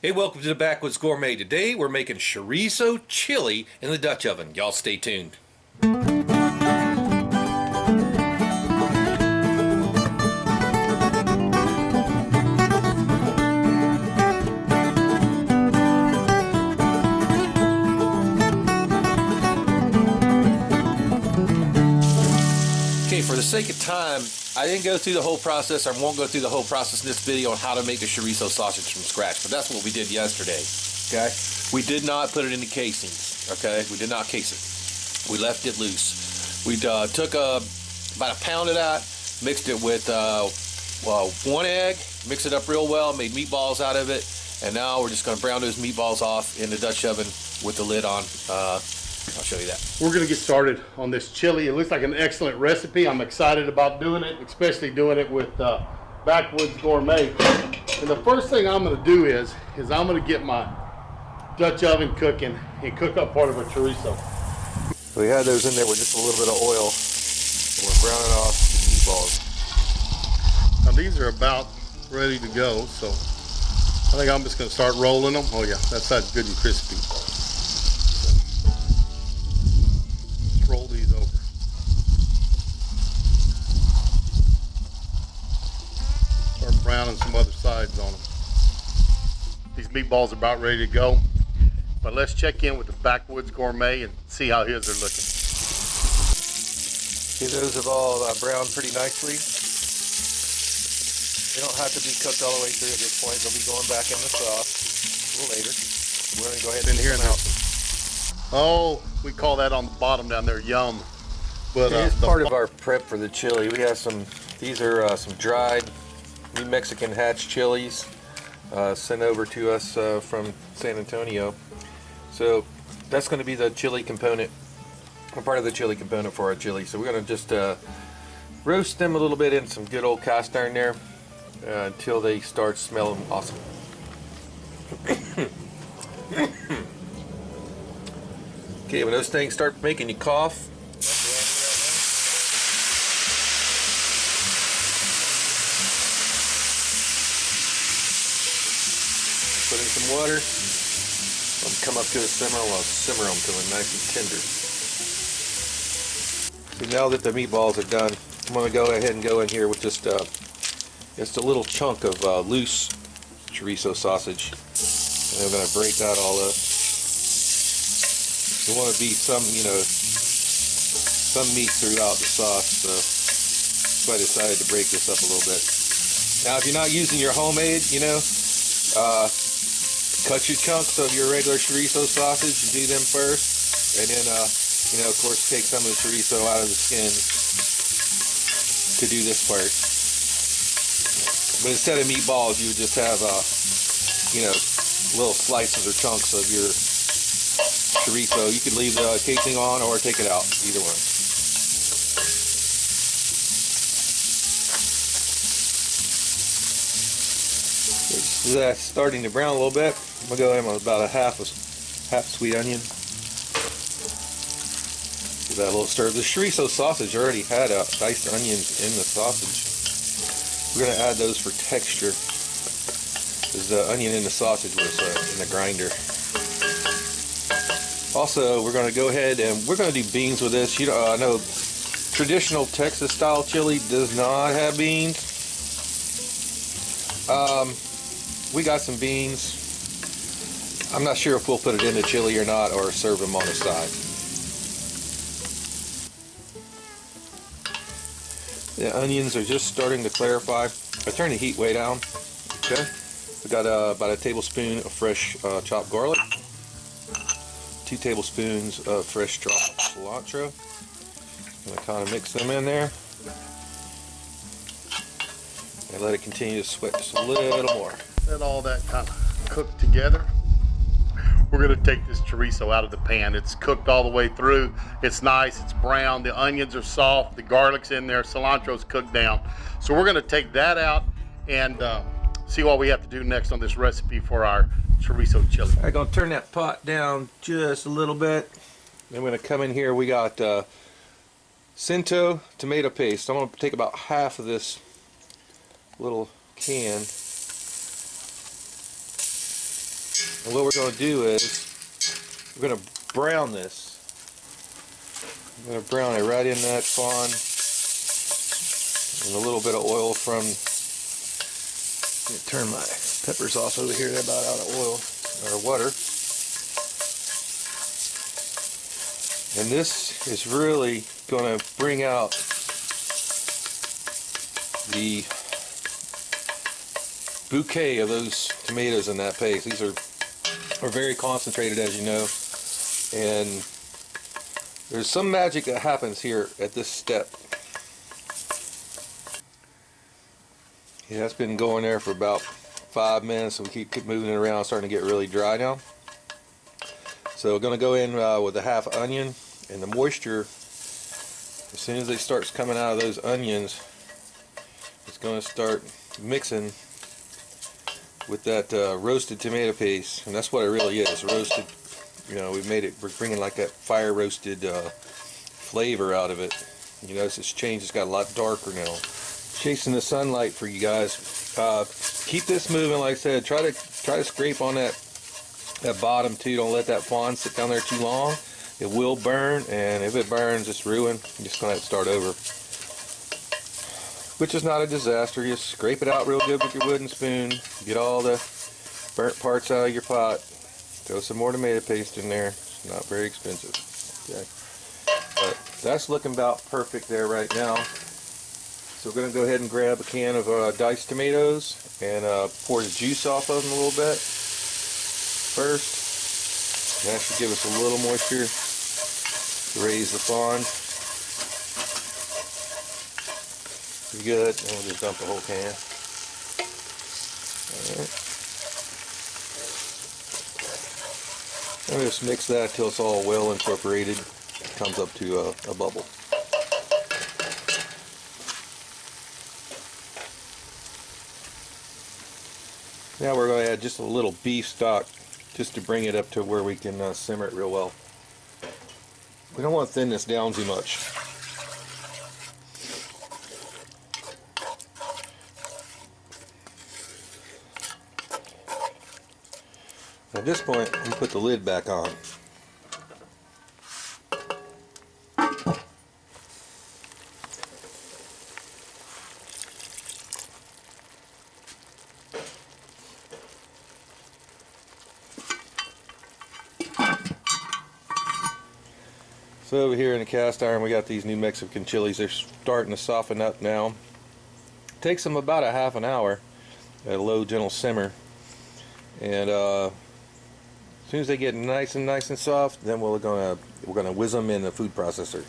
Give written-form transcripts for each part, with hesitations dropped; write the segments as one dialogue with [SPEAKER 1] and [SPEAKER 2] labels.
[SPEAKER 1] Hey, welcome to the Backwoods Gourmet. Today we're making chorizo chili in the Dutch oven. Y'all stay tuned. Okay, for the sake of time, I didn't go through the whole process. I won't go through the whole process in this video on how to make the chorizo sausage from scratch, but that's what we did yesterday, okay? We did not put it in the casings, okay? We did not case it. We left it loose. We took about a pound of that, mixed it with one egg, mixed it up real well, made meatballs out of it, and now we're just going to brown those meatballs off in the Dutch oven with the lid on. I'll show you that.
[SPEAKER 2] We're going to get started on this chili. It looks like an excellent recipe. I'm excited about doing it, especially doing it with Backwoods Gourmet. And the first thing I'm going to do is I'm going to get my Dutch oven cooking and cook up part of a chorizo.
[SPEAKER 1] We had those in there with just a little bit of oil, and we're browning off the meatballs.
[SPEAKER 2] Now these are about ready to go, so I think I'm just going to start rolling them. Oh yeah, that side's good and crispy. Roll these over. Start browning some other sides on them. These meatballs are about ready to go, but let's check in with the Backwoods Gourmet and see how his are looking.
[SPEAKER 1] See, those have all browned pretty nicely. They don't have to be cooked all the way through at this point. They'll be going back in the sauce a little later. We're going to go ahead and get them out.
[SPEAKER 2] Oh, we call that on the bottom down there yum. But
[SPEAKER 1] it's part of our prep for the chili. We have some, these are some dried New Mexican hatch chilies sent over to us from San Antonio. So that's going to be the chili component, or part of the chili component for our chili. So we're going to just roast them a little bit in some good old cast iron there until they start smelling awesome. Okay, when those things start making you cough, put in some water, let them come up to a simmer. We'll simmer them till they're nice and tender. So now that the meatballs are done, I'm going to go ahead and go in here with just a little chunk of loose chorizo sausage. And I'm going to break that all up. There want to be some, some meat throughout the sauce, so I decided to break this up a little bit. Now, if you're not using your homemade, cut your chunks of your regular chorizo sausage and do them first, and then, of course, take some of the chorizo out of the skin to do this part. But instead of meatballs, you would just have, little slices or chunks of your chorizo. You could leave the casing on or take it out, either one. That's starting to brown a little bit. I'm gonna go in with about a half sweet onion. Give that a little stir. The chorizo sausage already had diced onions in the sausage. We're gonna add those for texture, because the onion in the sausage was in the grinder. Also, we're going to go ahead and we're going to do beans with this. I know traditional Texas style chili does not have beans. We got some beans. I'm not sure if we'll put it in the chili or not, or serve them on the side. The onions are just starting to clarify. I turned the heat way down. Okay. We got about a tablespoon of fresh chopped garlic. 2 tablespoons of fresh chopped cilantro. I'm going to kind of mix them in there and let it continue to sweat just a little more.
[SPEAKER 2] Let all that kind of cook together. We're going to take this chorizo out of the pan. It's cooked all the way through. It's nice, it's brown, the onions are soft, the garlic's in there, cilantro's cooked down. So we're going to take that out and see what we have to do next on this recipe for our chorizo chili.
[SPEAKER 1] I'm going to turn that pot down just a little bit. Then we're going to come in here. We got Cinto tomato paste. I'm going to take about half of this little can And what we're going to do is we're going to brown this. I'm going to brown it right in that fond, and a little bit of oil from. Let me turn my peppers off over here. They're about out of oil or water. And this is really going to bring out the bouquet of those tomatoes in that paste. These are very concentrated, as you know, and there's some magic that happens here at this step. Yeah, that's been going there for about 5 minutes, and we keep moving it around, starting to get really dry now. So we're going to go in with a half onion, and the moisture, as soon as it starts coming out of those onions, it's going to start mixing with that roasted tomato paste, and that's what it really is, roasted. You know, we're bringing like that fire roasted flavor out of it. You notice it's changed, it's got a lot darker now. Chasing the sunlight for you guys. Keep this moving, like I said. Try to scrape on that bottom too. Don't let that fond sit down there too long. It will burn, and if it burns, it's ruined. You're just gonna have to start over. Which is not a disaster. Just scrape it out real good with your wooden spoon. Get all the burnt parts out of your pot. Throw some more tomato paste in there. It's not very expensive. Okay. But that's looking about perfect there right now. So we're going to go ahead and grab a can of diced tomatoes and pour the juice off of them a little bit first. That should give us a little moisture to raise the fond. Pretty good. And we'll just dump the whole can. Alright. And we'll just mix that till it's all well incorporated. It comes up to a bubble. Now we're going to add just a little beef stock just to bring it up to where we can simmer it real well. We don't want to thin this down too much. At this point, we put the lid back on. So over here in the cast iron, we got these new Mexican chilies. They're starting to soften up now. Takes them about a half an hour at a low, gentle simmer. And as soon as they get nice and soft, then we're gonna whiz them in the food processor.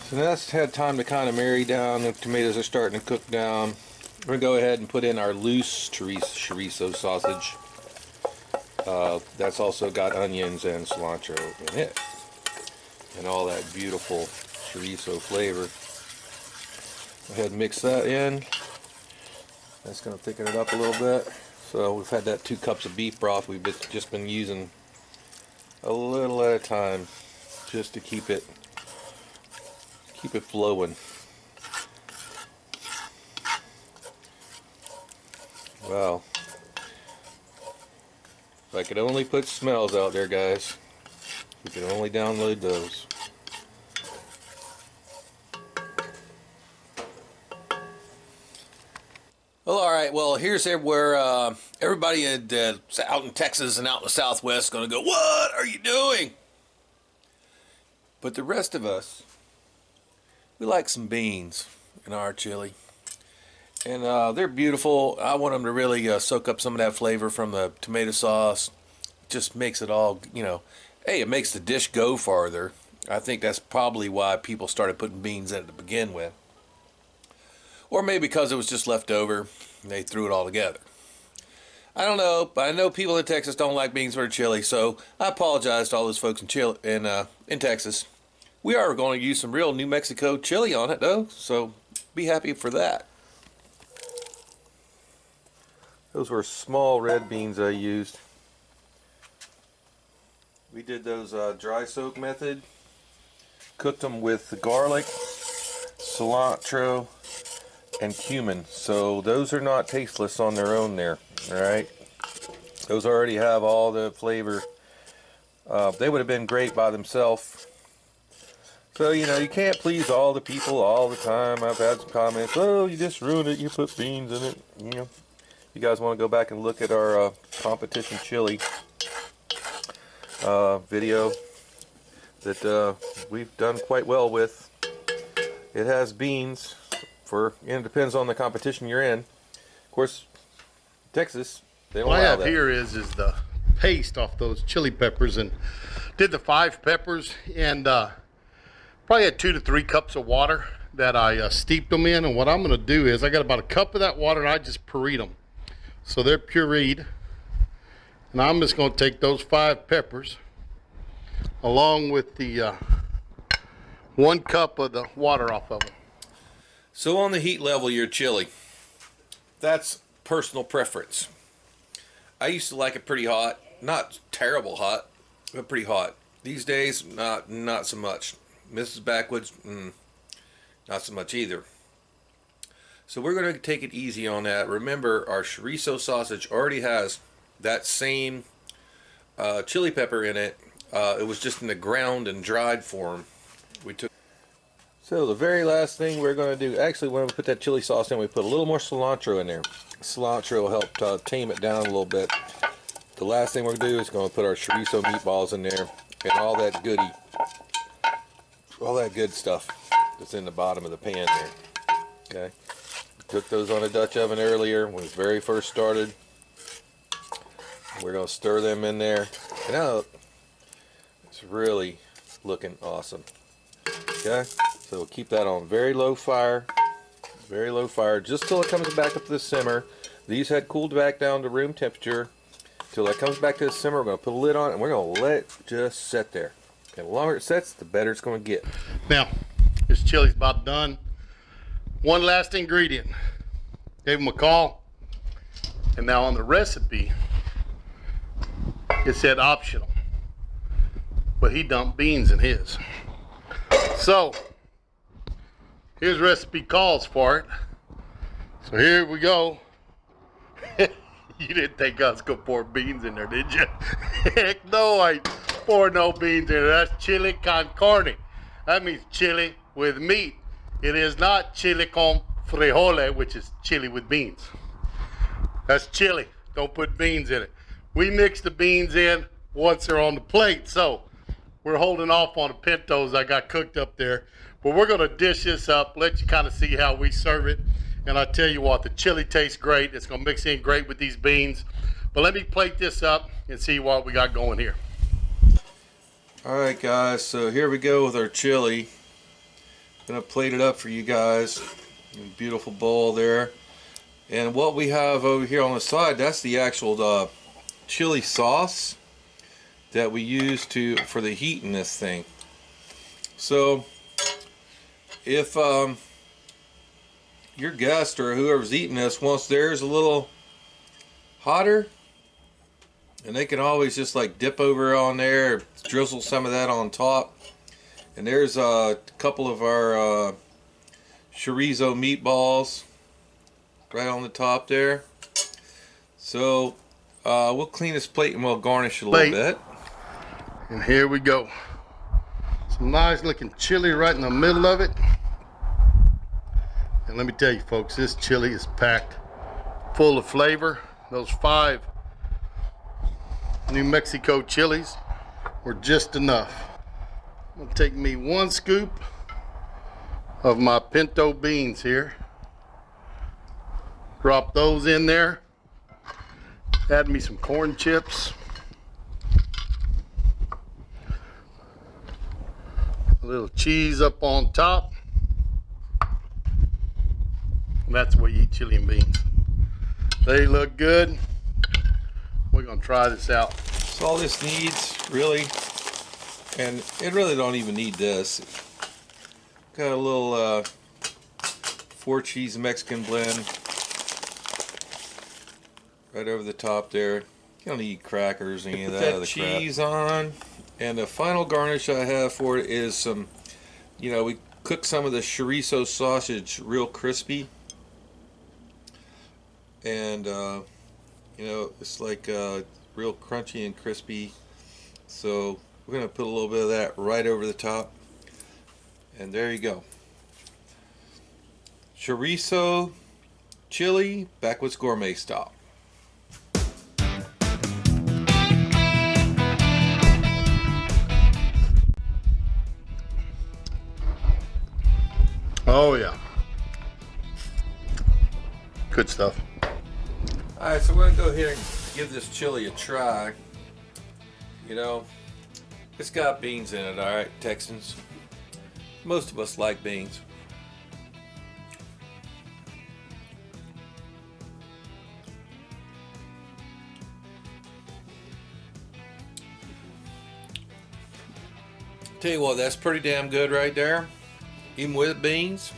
[SPEAKER 1] So now that's had time to kind of marry down. The tomatoes are starting to cook down. We're gonna go ahead and put in our loose chorizo sausage. That's also got onions and cilantro in it, and all that beautiful chorizo flavor. Go ahead and mix that in. That's going to thicken it up a little bit. So we've had that 2 cups of beef broth. We've just been using a little at a time just to keep it flowing. Wow. If I could only put smells out there, guys. We can only download those. Well, alright, well, here's where everybody out in Texas and out in the Southwest is going to go, "What are you doing?" But the rest of us, we like some beans in our chili. And they're beautiful. I want them to really soak up some of that flavor from the tomato sauce. Just makes it all, you know, hey, it makes the dish go farther. I think that's probably why people started putting beans in it to begin with. Or maybe because it was just left over and they threw it all together. I don't know, but I know people in Texas don't like beans for chili, so I apologize to all those folks in Texas. We are going to use some real New Mexico chili on it, though, so be happy for that. Those were small red beans I used. We did those dry soak method. Cooked them with the garlic, cilantro, and cumin. So those are not tasteless on their own there. Alright. Those already have all the flavor. They would have been great by themselves. So, you know, you can't please all the people all the time. I've had some comments, oh, you just ruined it, you put beans in it. You know, you guys want to go back and look at our competition chili video that we've done quite well with. It has beans and it depends on the competition you're in. Of course, Texas, they don't allow that.
[SPEAKER 2] What I have here is the paste off those chili peppers, and did the 5 peppers, and probably had 2 to 3 cups of water that I steeped them in. And what I'm going to do is I got about a cup of that water and I just pureed them. So they're pureed. And I'm just going to take those 5 peppers along with the 1 cup of the water off of them.
[SPEAKER 1] So on the heat level of your chili, that's personal preference. I used to like it pretty hot. Not terrible hot, but pretty hot. These days, not so much. Mrs. Backwoods, not so much either. So we're going to take it easy on that. Remember, our chorizo sausage already has that same chili pepper in it. It was just in the ground and dried form. So the very last thing we're going to do, actually when we put that chili sauce in, we put a little more cilantro in there. Cilantro will help tame it down a little bit. The last thing we're going to do is going to put our chorizo meatballs in there and all that goodie. All that good stuff that's in the bottom of the pan there. Okay. Cooked those on a Dutch oven earlier when it very first started. We're going to stir them in there. And now it's really looking awesome. Okay. So we'll keep that on very low fire. Very low fire. Just till it comes back up to the simmer. These had cooled back down to room temperature. Till it comes back to the simmer, we're going to put a lid on it and we're going to let it just sit there. And the longer it sets, the better it's going to get.
[SPEAKER 2] Now, this chili's about done. One last ingredient. Gave him a call. And now on the recipe, it said optional. But he dumped beans in his. So, his recipe calls for it. So here we go. You didn't think I was going to pour beans in there, did you? Heck no, I pour no beans in there. That's chili con carne. That means chili with meat. It is not chili con frijole, which is chili with beans. That's chili. Don't put beans in it. We mix the beans in once they're on the plate. So we're holding off on the pintos I got cooked up there. But we're going to dish this up, let you kind of see how we serve it. And I tell you what, the chili tastes great. It's going to mix in great with these beans. But let me plate this up and see what we got going here.
[SPEAKER 1] Alright guys, so here we go with our chili. Gonna plate it up for you guys. Beautiful bowl there. And what we have over here on the side, that's the actual chili sauce that we use for the heat in this thing. So if your guest or whoever's eating this wants theirs a little hotter, and they can always just like dip over on there, drizzle some of that on top. And there's a couple of our chorizo meatballs right on the top there. So we'll clean this plate and we'll garnish it a little bit.
[SPEAKER 2] And here we go. Some nice looking chili right in the middle of it. And let me tell you folks, this chili is packed full of flavor. Those 5 New Mexico chilies were just enough. I'm gonna take me 1 scoop of my pinto beans here. Drop those in there. Add me some corn chips. A little cheese up on top. And that's the way you eat chili and beans. They look good. We're gonna try this out.
[SPEAKER 1] So all this needs really, and it really don't even need this. Got a little 4 cheese Mexican blend right over the top there. You don't need crackers or any of that other cheese on. And the final garnish I have for it is some, you know, we cooked some of the chorizo sausage real crispy. And you know, it's like real crunchy and crispy. So we're going to put a little bit of that right over the top. And there you go. Chorizo Chili, Backwoods Gourmet style.
[SPEAKER 2] Oh yeah. Good stuff.
[SPEAKER 1] Alright, so we're going to go ahead and give this chili a try. You know, it's got beans in it, alright, Texans. Most of us like beans. Tell you what, that's pretty damn good right there. Even with beans.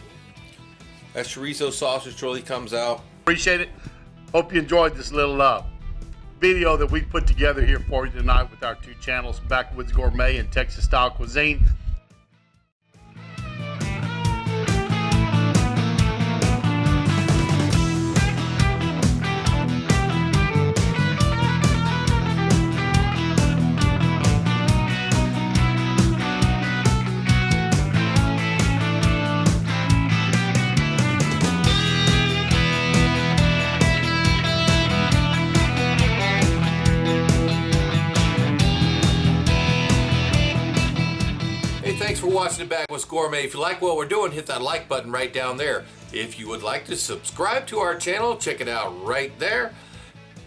[SPEAKER 1] That chorizo sausage really comes out.
[SPEAKER 2] Appreciate it. Hope you enjoyed this little video that we put together here for you tonight with our two channels, Backwoods Gourmet and Texas Style Cuisine.
[SPEAKER 1] Thanks for watching the Backwoods Gourmet. If you like what we're doing, hit that like button right down there. If you would like to subscribe to our channel, check it out right there.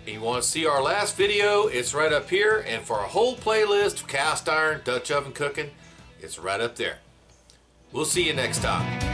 [SPEAKER 1] If you want to see our last video, it's right up here. And for a whole playlist of cast iron, Dutch oven cooking, it's right up there. We'll see you next time.